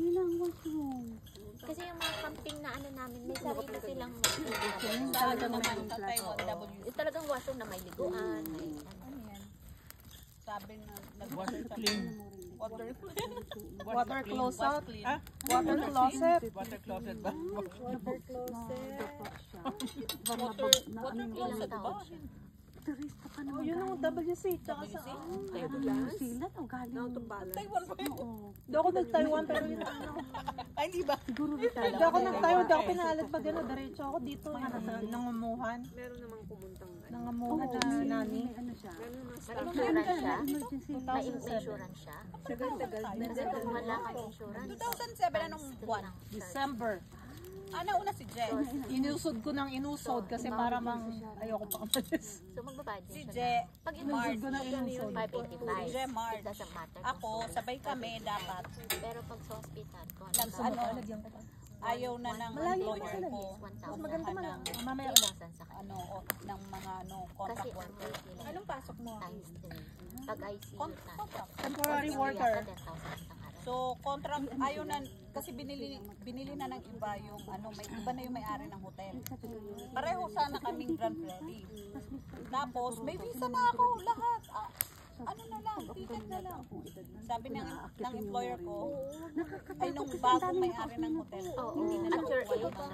Yun ang washroom. Kasi yung mga camping na ano namin, may sarili silang Talaga naman sa Taiwan, W. talagang washroom na may liguan, may Ano yan? Sabi na, Water clean. water closet. Ah? Water closet. Water closet ba? Water closet. Water closet ba? Turista ka Oh, naman. yun ang WC. Tsaka sa New Zealand o galing? Taiwan ba yun? Oo. Hindi ako nag-Taiwan pero yun ano. Ay, di ba? Siguro rin Hindi ako nag-Taiwan. Hindi ako pinalit pag ano. Diretso ako dito. Nangamuhan. Meron namang pumuntang Nangamuhan na nani. May ano siya. meron namang May staff. insurance siya. Emergency. May insurance siya. Tagal-tagal din. Kung wala kang insurance. 2007 anong buwan? December. Nauna si Je. Inusod ko ng inusod kasi para mang ayoko pa umalis. So magbabudget Si siya Je, na. Pag March. inusod ko na inusod. 585. Si Je, March. It doesn't matter. Ako, sabay kami dapat. Pero pag sa hospital, kung Ano, ayaw na ng employer ko. maganda man lang. Mamaya na. Sa Ano, ng mga ano, Kasi contract ang worker. rate nila Anong pasok mo? times 3. Pag ICU na. Contract. Temporary worker. 10,000 isang araw. So, contract, ayaw na, kasi binili na ng iba yung, ano, may iba na yung may-ari ng hotel. Pareho sana kaming Grand Prairie. Tapos, may visa na ako, lahat. Ano na lang, ticket na lang. Sabi ng employer ko, ay nung bagong may-ari ng hotel, hindi na At your nakuha yung age, mga